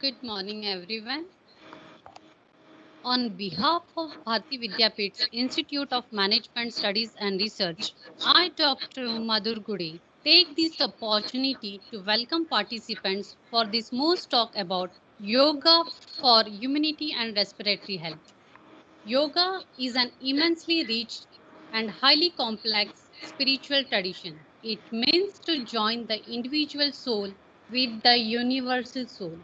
Good morning, everyone. On behalf of Bharati Vidyapeeth's Institute of Management Studies and Research, I, Dr. Madhur Gudi, take this opportunity to welcome participants for this most talk about yoga for immunity and respiratory health. Yoga is an immensely rich and highly complex spiritual tradition. It means to join the individual soul with the universal soul.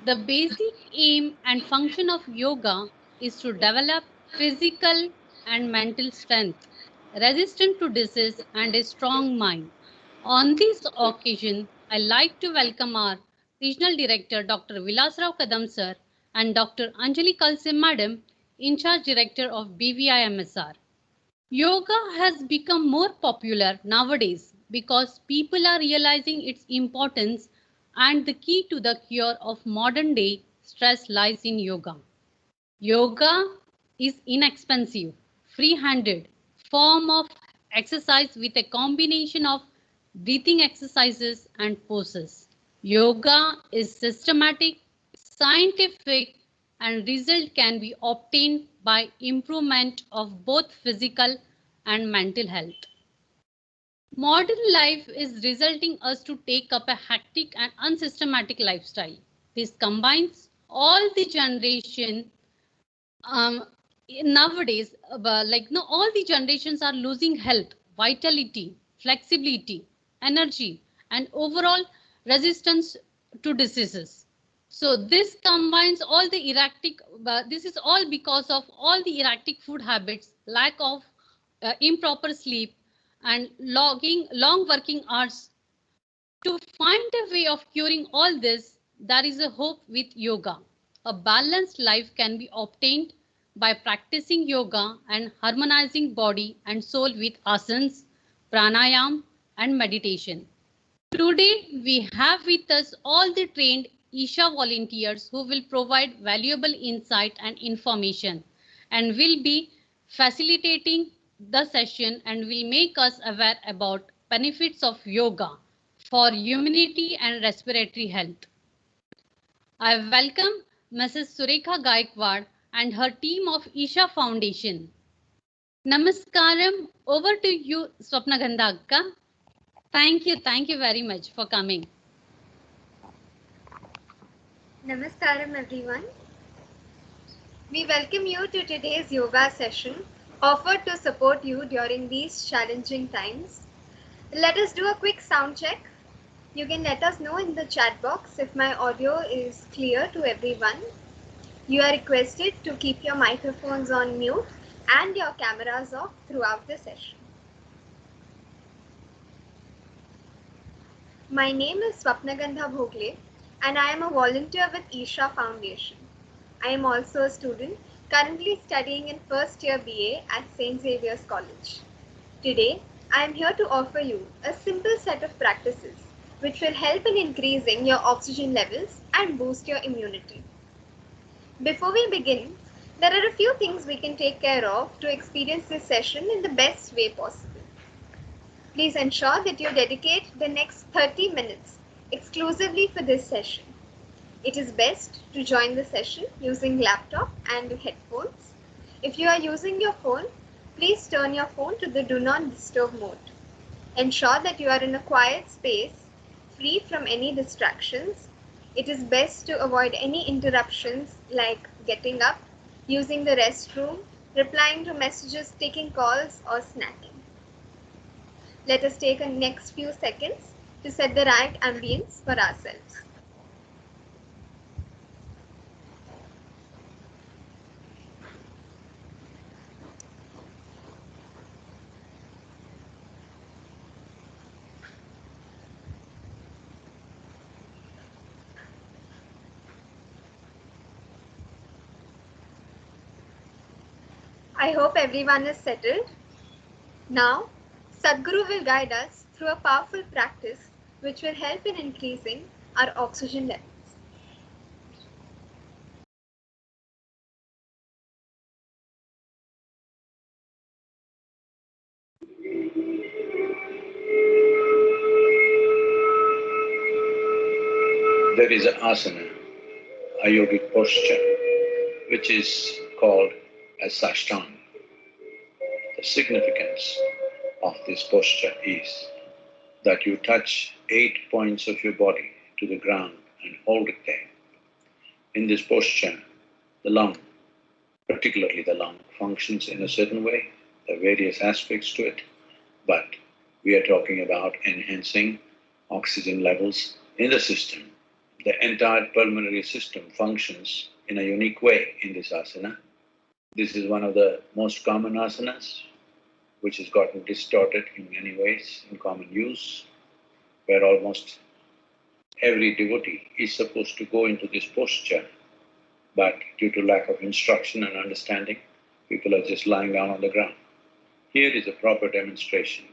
The basic aim and function of yoga is to develop physical and mental strength, resistant to disease, and a strong mind. On this occasion, I like to welcome our Regional Director Dr. Vilasrao Kadam sir and Dr. Anjali Kalse Madam, in charge director of BVI-MSR. Yoga has become more popular nowadays because people are realizing its importance, and the key to the cure of modern day stress lies in yoga. Yoga is inexpensive, free-handed form of exercise with a combination of breathing exercises and poses. Yoga is systematic, scientific, and result can be obtained by improvement of both physical and mental health. Modern life is resulting us to take up a hectic and unsystematic lifestyle. This combines all the generation nowadays, all the generations are losing health, vitality, flexibility, energy, and overall resistance to diseases. So this combines all the erratic, this is all because of all the erratic food habits, lack of improper sleep, and long working hours. To find a way of curing all this, there is a hope with yoga. A balanced life can be obtained by practicing yoga and harmonizing body and soul with asanas, pranayam, and meditation. Today, we have with us all the trained Isha volunteers who will provide valuable insight and information and will be facilitating the session and will make us aware about benefits of yoga for immunity and respiratory health. I welcome Mrs. Surekha Gaikwad and her team of Isha Foundation. Namaskaram, over to you, Swapna Gandhaka. Thank you very much for coming. Namaskaram everyone. We welcome you to today's yoga session offered to support you during these challenging times. Let us do a quick sound check. You can let us know in the chat box if my audio is clear to everyone. You are requested to keep your microphones on mute and your cameras off throughout the session. My name is Swapnagandha Bhogle and I am a volunteer with Isha Foundation. I am also a student currently studying in first year BA at St. Xavier's College. Today, I am here to offer you a simple set of practices which will help in increasing your oxygen levels and boost your immunity. Before we begin, there are a few things we can take care of to experience this session in the best way possible. Please ensure that you dedicate the next 30 minutes exclusively for this session. It is best to join the session using laptop and headphones. If you are using your phone, please turn your phone to the Do Not Disturb mode. Ensure that you are in a quiet space, free from any distractions. It is best to avoid any interruptions like getting up, using the restroom, replying to messages, taking calls, or snacking. Let us take the next few seconds to set the right ambience for ourselves. I hope everyone is settled. Now, Satgru will guide us through a powerful practice which will help in increasing our oxygen levels. There is an asana Ayogic posture, which is called as Sashtanga. The significance of this posture is that you touch 8 points of your body to the ground and hold it there. In this posture, the lung, particularly the lung, functions in a certain way. There are various aspects to it, but we are talking about enhancing oxygen levels in the system. The entire pulmonary system functions in a unique way in this asana. This is one of the most common asanas, which has gotten distorted in many ways in common use, where almost every devotee is supposed to go into this posture, but due to lack of instruction and understanding, people are just lying down on the ground. Here is a proper demonstration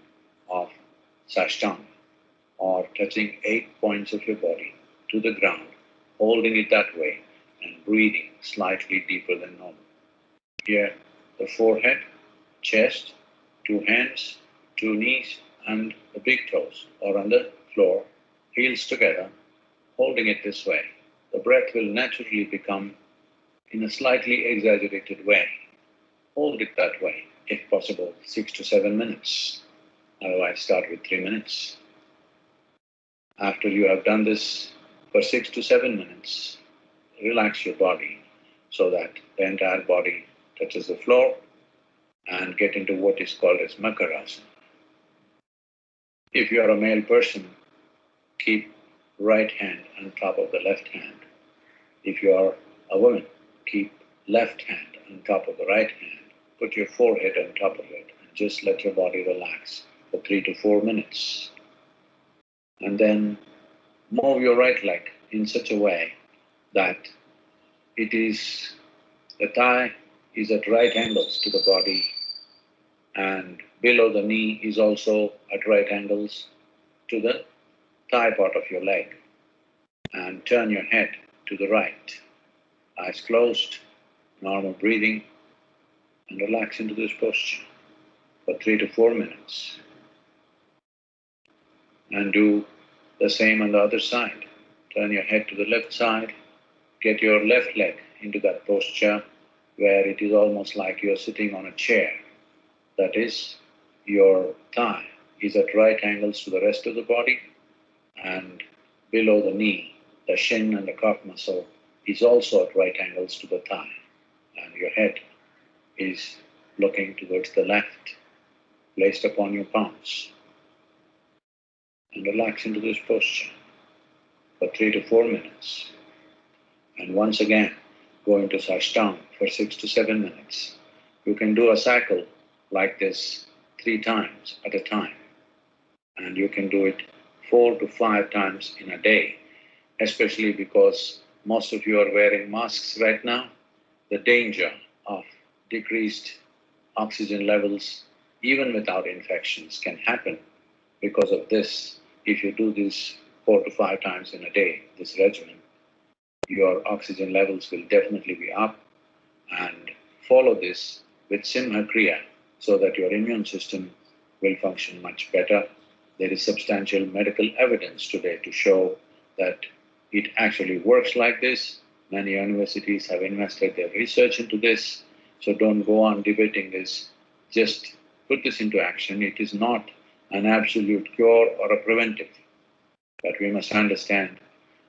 of Sashtanga, or touching 8 points of your body to the ground, holding it that way and breathing slightly deeper than normal. Here, the forehead, chest, 2 hands, 2 knees and the big toes are on the floor, heels together, holding it this way. The breath will naturally become in a slightly exaggerated way. Hold it that way, if possible, 6 to 7 minutes. Otherwise, start with 3 minutes. After you have done this for 6 to 7 minutes, relax your body so that the entire body touches the floor and get into what is called as Makarasa. If you are a male person, keep right hand on top of the left hand. If you are a woman, keep left hand on top of the right hand. Put your forehead on top of it and just let your body relax for 3 to 4 minutes. And then move your right leg in such a way that the thigh is at right angles to the body, and below the knee is also at right angles to the thigh part of your leg. And turn your head to the right, eyes closed, normal breathing, and relax into this posture for 3 to 4 minutes. And do the same on the other side. Turn your head to the left side, get your left leg into that posture where it is almost like you are sitting on a chair. That is, your thigh is at right angles to the rest of the body, and below the knee, the shin and the calf muscle is also at right angles to the thigh, and your head is looking towards the left, placed upon your palms. And relax into this posture for 3 to 4 minutes. And once again, go into Sashtanga for 6 to 7 minutes. You can do a cycle like this 3 times at a time. And you can do it 4 to 5 times in a day, especially because most of you are wearing masks right now. The danger of decreased oxygen levels, even without infections, can happen because of this. If you do this 4 to 5 times in a day, this regimen, your oxygen levels will definitely be up. And follow this with Simha Kriya so that your immune system will function much better. There is substantial medical evidence today to show that it actually works like this. Many universities have invested their research into this, so don't go on debating this. Just put this into action. It is not an absolute cure or a preventive, but we must understand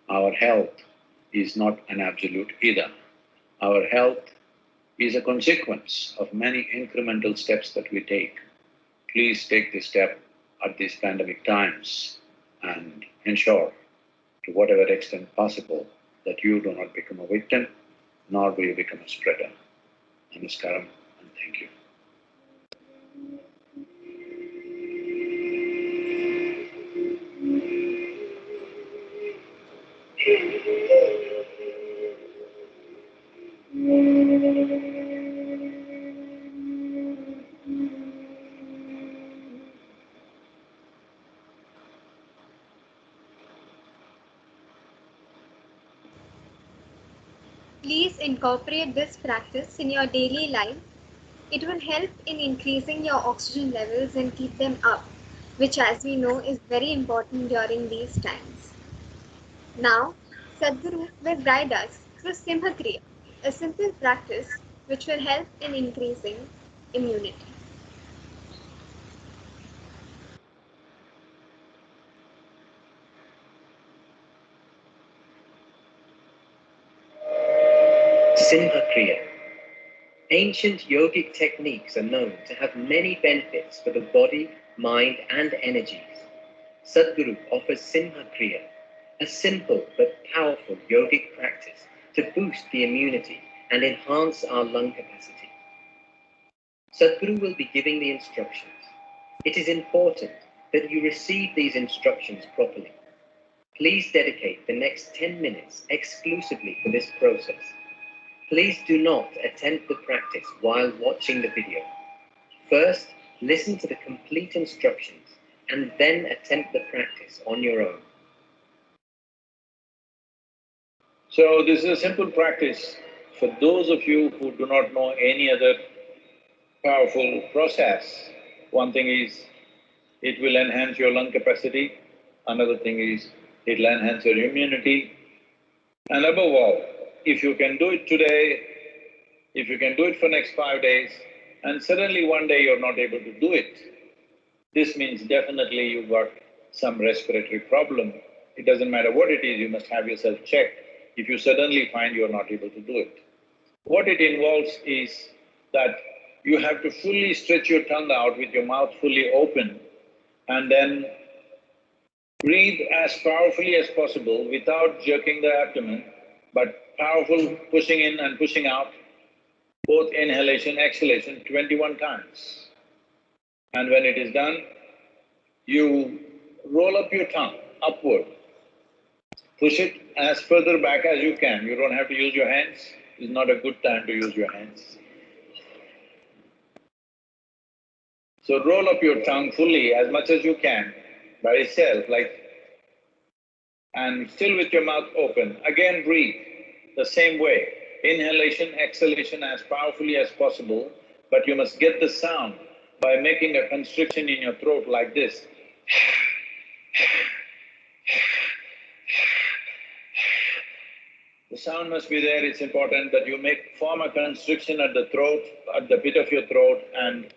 our health is not an absolute either. Our health is a consequence of many incremental steps that we take. Please take this step at these pandemic times and ensure, to whatever extent possible, that you do not become a victim, nor do you become a spreader. Namaskaram and thank you. Please incorporate this practice in your daily life. It will help in increasing your oxygen levels and keep them up, which, as we know, is very important during these times. Now, Satgru will guide us through Simha Kriya, a simple practice which will help in increasing immunity. Simha Kriya. Ancient yogic techniques are known to have many benefits for the body, mind, and energies. Satgru offers Simha Kriya, a simple but powerful yogic practice to boost the immunity and enhance our lung capacity. Satguru will be giving the instructions. It is important that you receive these instructions properly. Please dedicate the next 10 minutes exclusively for this process. Please do not attempt the practice while watching the video. First, listen to the complete instructions and then attempt the practice on your own. So this is a simple practice for those of you who do not know any other powerful process. One thing is, it will enhance your lung capacity. Another thing is, it will enhance your immunity. And above all, if you can do it today, if you can do it for next 5 days, and suddenly one day you're not able to do it, this means definitely you've got some respiratory problem. It doesn't matter what it is, you must have yourself checked if you suddenly find you're not able to do it. What it involves is that you have to fully stretch your tongue out with your mouth fully open and then breathe as powerfully as possible without jerking the abdomen, but powerful pushing in and pushing out, both inhalation, exhalation 21 times. And when it is done, you roll up your tongue upward, push it as further back as you can. You don't have to use your hands, it's not a good time to use your hands. So roll up your tongue fully as much as you can by itself, and still with your mouth open. Again breathe the same way, inhalation, exhalation as powerfully as possible, but you must get the sound by making a constriction in your throat like this. The sound must be there. It's important that you form a constriction at the throat, at the pit of your throat, and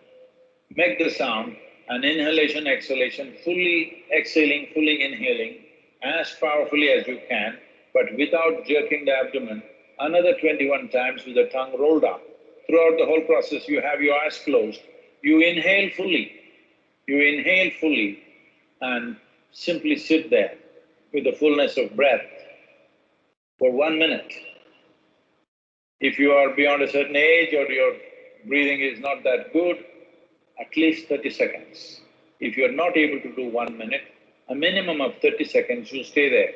make the sound, and inhalation, exhalation, fully exhaling, fully inhaling as powerfully as you can, but without jerking the abdomen, another 21 times with the tongue rolled up. Throughout the whole process, you have your eyes closed, you inhale fully and simply sit there with the fullness of breath for 1 minute. If you are beyond a certain age or your breathing is not that good, at least 30 seconds. If you're not able to do 1 minute, a minimum of 30 seconds you stay there.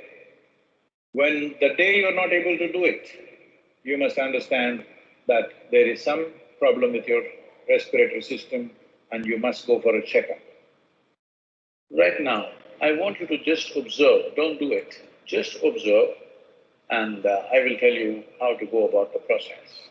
When the day you're not able to do it, you must understand that there is some problem with your respiratory system and you must go for a checkup. Right now, I want you to just observe, don't do it, just observe, and I will tell you how to go about the process.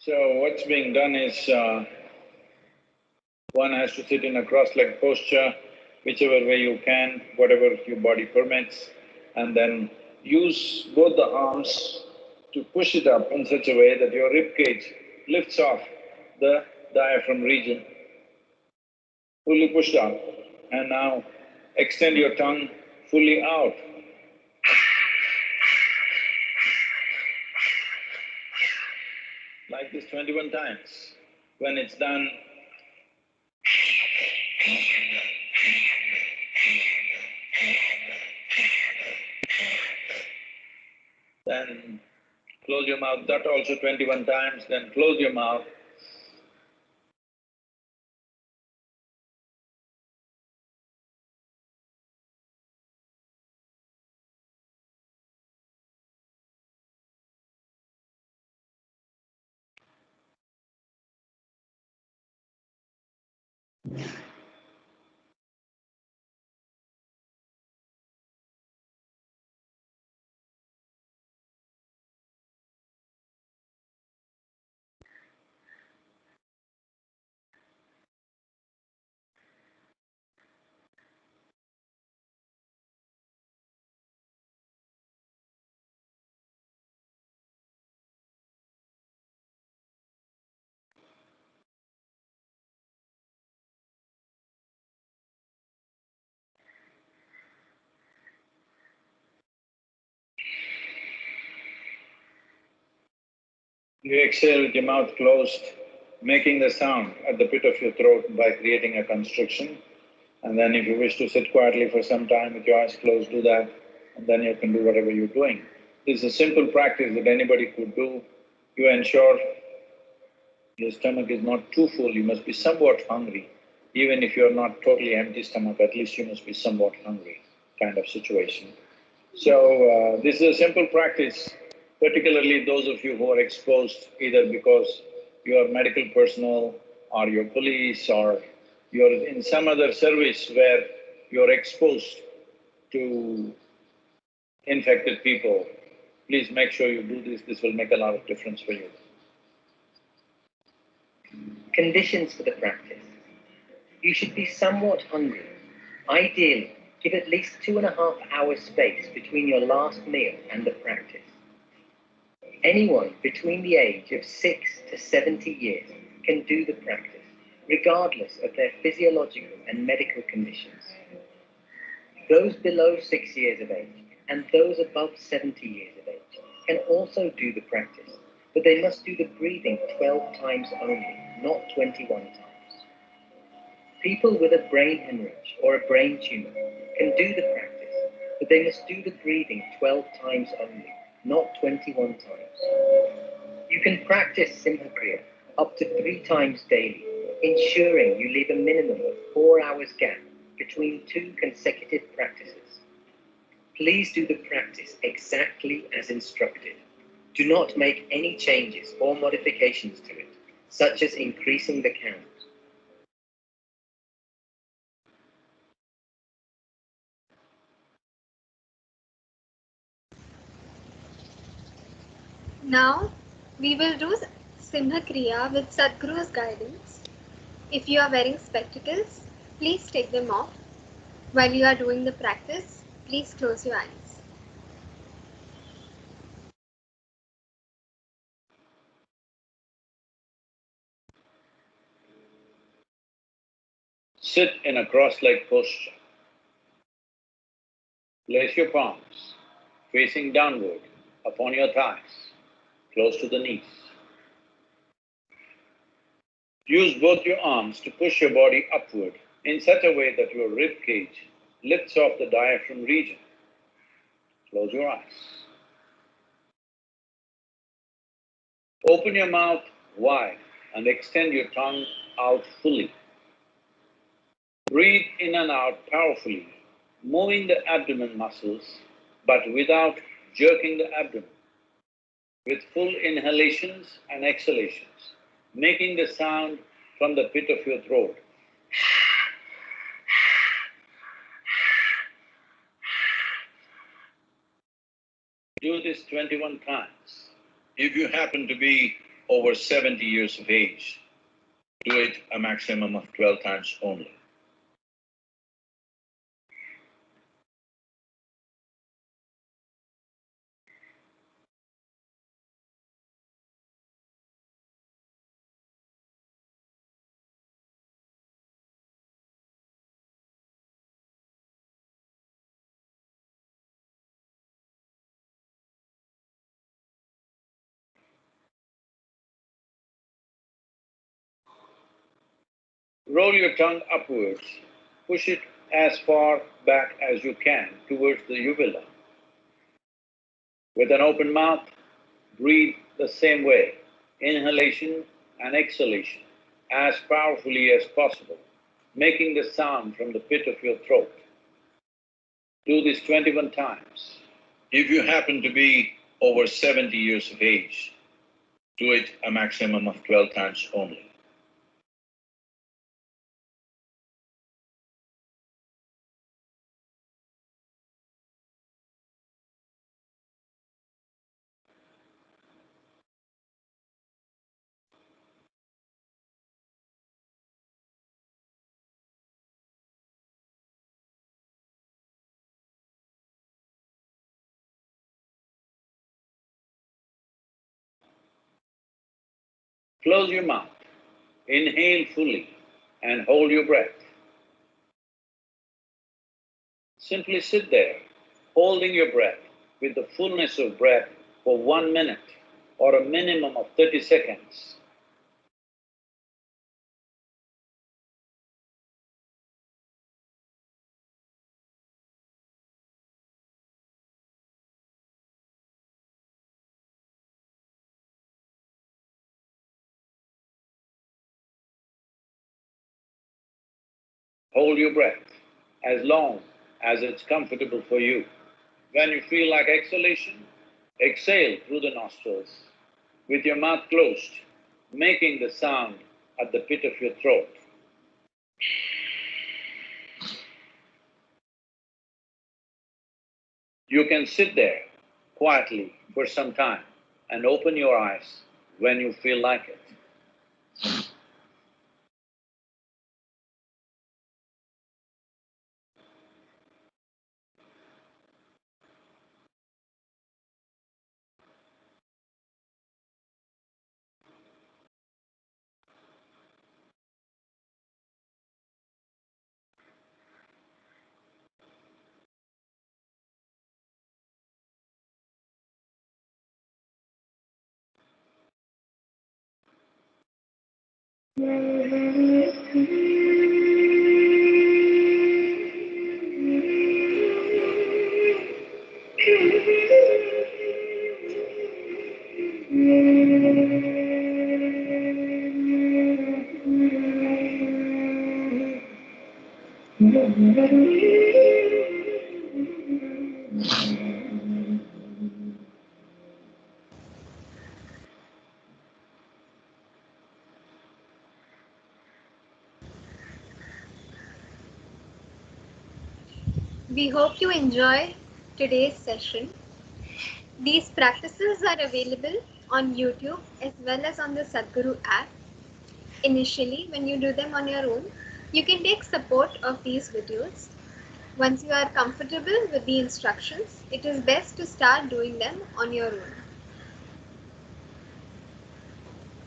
So what's being done is, one has to sit in a cross-legged posture, whichever way you can, whatever your body permits, and then use both the arms to push it up in such a way that your rib cage lifts off the diaphragm region, fully pushed up. And now extend your tongue fully out. Like this 21 times. When it's done, then close your mouth, that also 21 times, then close your mouth. You exhale with your mouth closed, making the sound at the pit of your throat by creating a constriction. And then if you wish to sit quietly for some time with your eyes closed, do that, and then you can do whatever you're doing. This is a simple practice that anybody could do. You ensure your stomach is not too full, you must be somewhat hungry. Even if you're not totally empty stomach, at least you must be somewhat hungry kind of situation. So, this is a simple practice, particularly those of you who are exposed either because you are medical personnel or you're police or you're in some other service where you're exposed to infected people. Please make sure you do this will make a lot of difference for you. Conditions for the practice. You should be somewhat hungry. Ideally, give at least 2.5 hours space between your last meal and the practice. Anyone between the age of 6 to 70 years can do the practice, regardless of their physiological and medical conditions. Those below 6 years of age and those above 70 years of age can also do the practice, but they must do the breathing 12 times only, not 21 times. People with a brain hemorrhage or a brain tumor can do the practice, but they must do the breathing 12 times only, not 21 times. You can practice Simha Kriya up to 3 times daily, ensuring you leave a minimum of 4 hours gap between 2 consecutive practices. Please do the practice exactly as instructed. Do not make any changes or modifications to it, such as increasing the count. Now, we will do Simha Kriya with Satguru's guidance. If you are wearing spectacles, please take them off. While you are doing the practice, please close your eyes. Sit in a cross-legged posture. Place your palms facing downward upon your thighs, close to the knees. Use both your arms to push your body upward in such a way that your rib cage lifts off the diaphragm region. Close your eyes. Open your mouth wide and extend your tongue out fully. Breathe in and out powerfully, moving the abdomen muscles, but without jerking the abdomen, with full inhalations and exhalations, making the sound from the pit of your throat. Do this 21 times. If you happen to be over 70 years of age, do it a maximum of 12 times only. Roll your tongue upwards. Push it as far back as you can towards the uvula. With an open mouth, breathe the same way, inhalation and exhalation, as powerfully as possible, making the sound from the pit of your throat. Do this 21 times. If you happen to be over 70 years of age, do it a maximum of 12 times only. Close your mouth, inhale fully, and hold your breath. Simply sit there, holding your breath with the fullness of breath for 1 minute or a minimum of 30 seconds. Hold your breath as long as it's comfortable for you. When you feel like exhalation, exhale through the nostrils with your mouth closed, making the sound at the pit of your throat. You can sit there quietly for some time and open your eyes when you feel like it. We hope you enjoy today's session. These practices are available on YouTube as well as on the Satgru app. Initially, when you do them on your own, you can take support of these videos. Once you are comfortable with the instructions, it is best to start doing them on your own.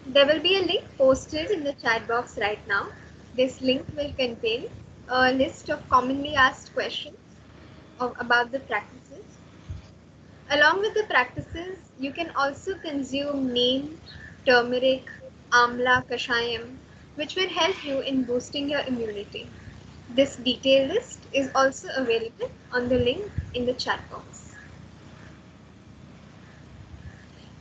There will be a link posted in the chat box right now. This link will contain a list of commonly asked questions about the practices. Along with the practices, you can also consume neem, turmeric, amla, kashayam, which will help you in boosting your immunity. This detailed list is also available on the link in the chat box.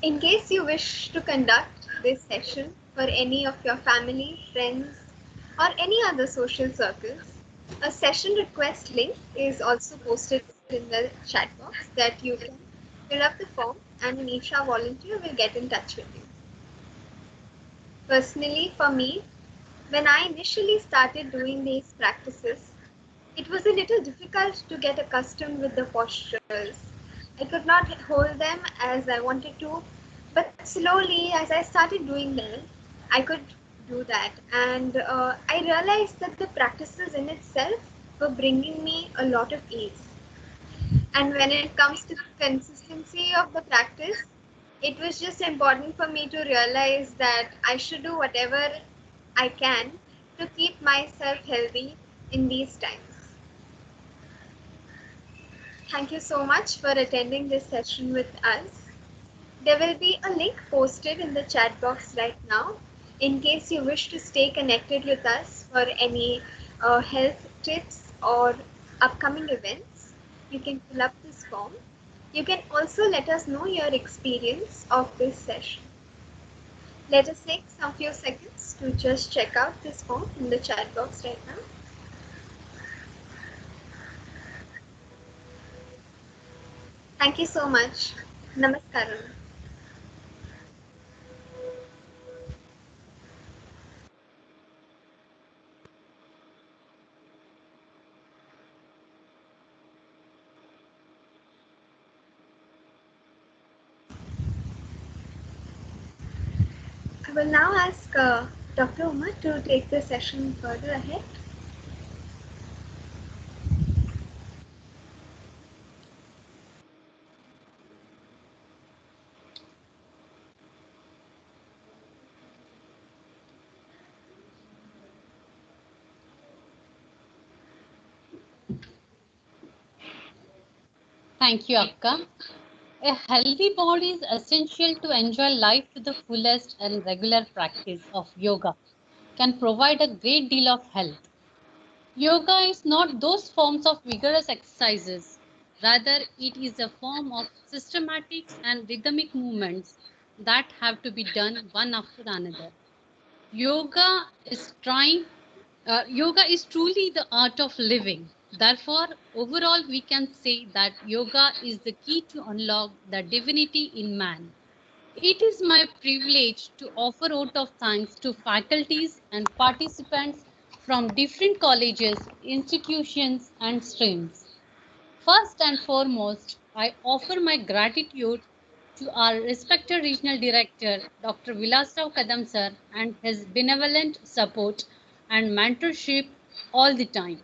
In case you wish to conduct this session for any of your family, friends, or any other social circles, a session request link is also posted in the chat box that you can fill up the form and an Isha volunteer will get in touch with you. Personally, for me, when I initially started doing these practices, it was a little difficult to get accustomed with the postures. I could not hold them as I wanted to, But slowly, as I started doing them, I could do that. And I realized that the practices in itself were bringing me a lot of ease. And when it comes to the consistency of the practice, it was just important for me to realize that I should do whatever I can to keep myself healthy in these times. Thank you so much for attending this session with us. There will be a link posted in the chat box right now in case you wish to stay connected with us for any health tips or upcoming events. You can fill up this form. You can also let us know your experience of this session. Let us take some few seconds to just check out this form in the chat box right now. Thank you so much. Namaskaram. I will now ask Dr. Umar to take the session further ahead. Thank you, Akka. A healthy body is essential to enjoy life to the fullest, and regular practice of yoga can provide a great deal of health. Yoga is not those forms of vigorous exercises. Rather, it is a form of systematics and rhythmic movements that have to be done one after another. Yoga is yoga is truly the art of living. Therefore, overall, we can say that yoga is the key to unlock the divinity in man. It is my privilege to offer vote of thanks to faculties and participants from different colleges, institutions, and streams. First and foremost, I offer my gratitude to our respected regional director, Dr. Vilasrao Kadam sir, and his benevolent support and mentorship all the time.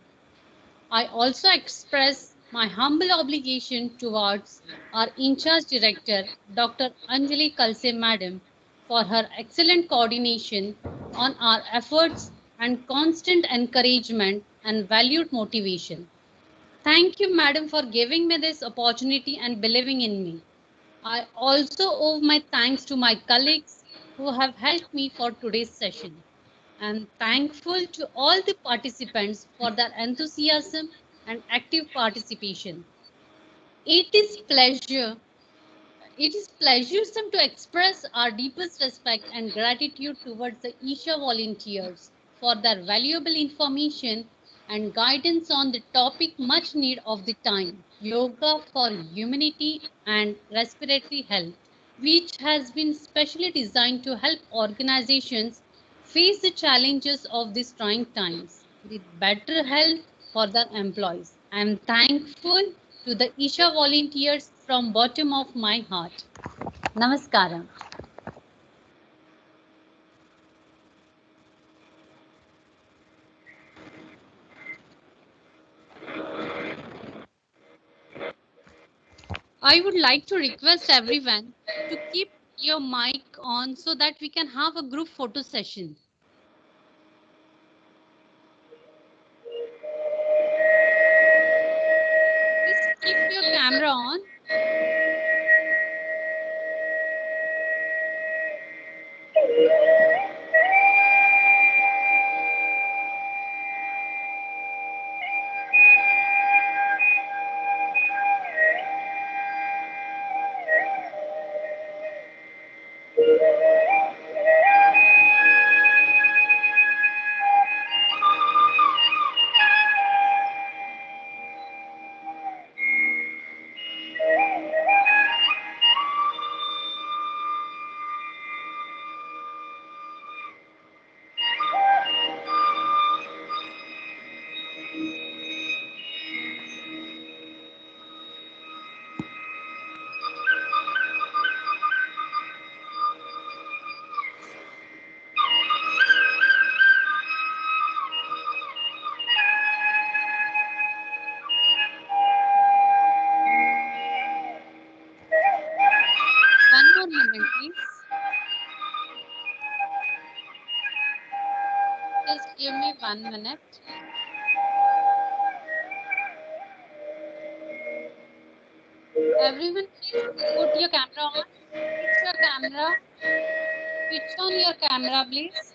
I also express my humble obligation towards our in charge director, Dr. Anjali Kalse Madam, for her excellent coordination on our efforts and constant encouragement and valued motivation. Thank you, Madam, for giving me this opportunity and believing in me. I also owe my thanks to my colleagues who have helped me for today's session. I'm thankful to all the participants for their enthusiasm and active participation. It is pleasure. It is pleasuresome to express our deepest respect and gratitude towards the Isha volunteers for their valuable information and guidance on the topic much need of the time, yoga for humanity and respiratory health, which has been specially designed to help organizations face the challenges of these trying times with better health for their employees. I am thankful to the Isha volunteers from bottom of my heart. Namaskaram. I would like to request everyone to keep your mic on so that we can have a group photo session. Please keep your camera on. 1 minute. Everyone, please put your camera on. Switch your camera. Switch on your camera, please.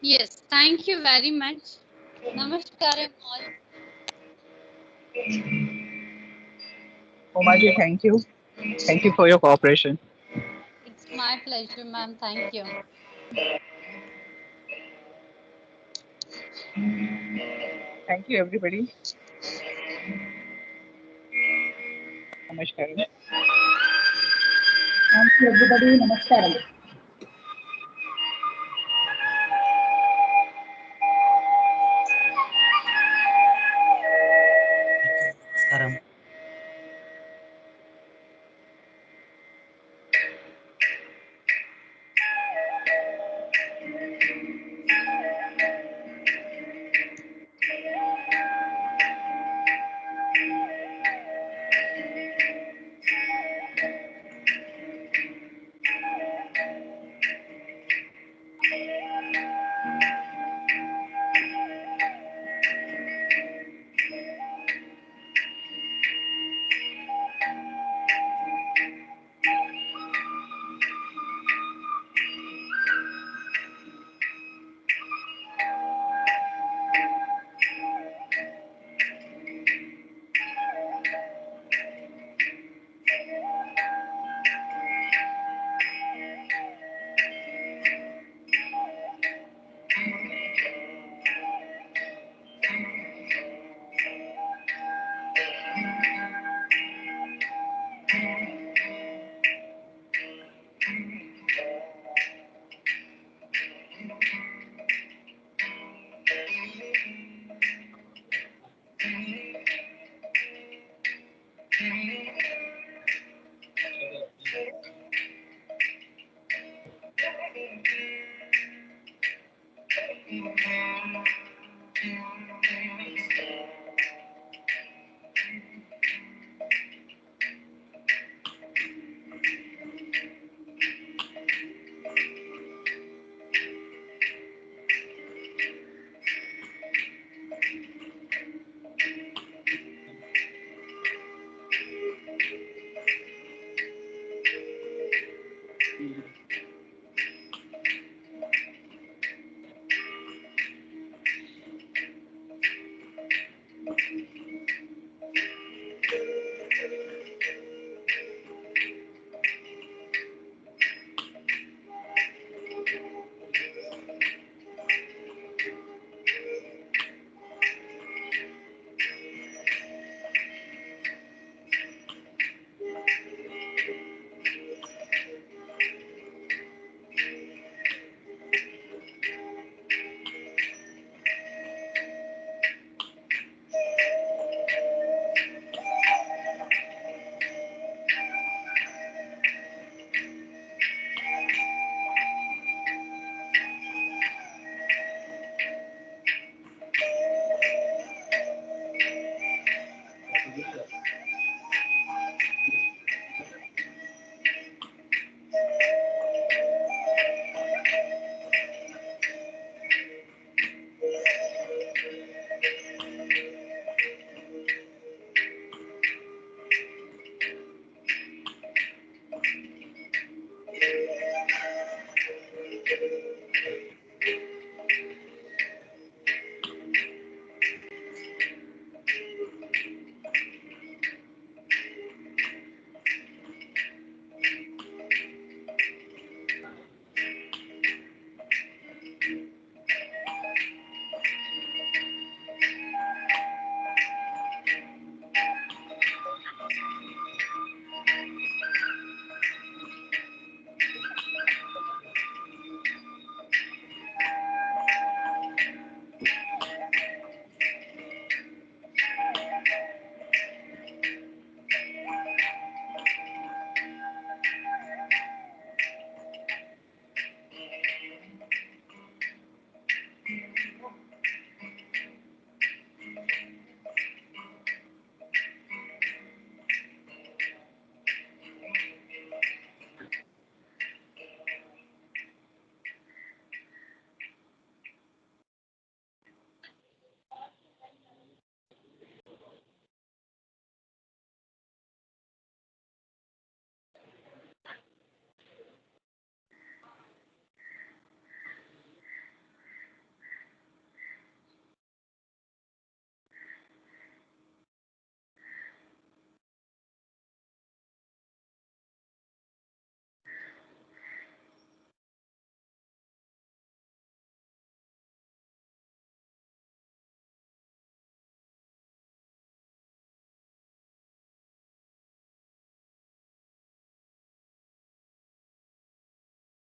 Yes, thank you very much. Namaskaram all. Umaji, thank you. Thank you for your cooperation. It's my pleasure, ma'am. Thank you. Thank you, everybody. Namaskaram. Thank you, everybody. Namaskaram. Namaskaram.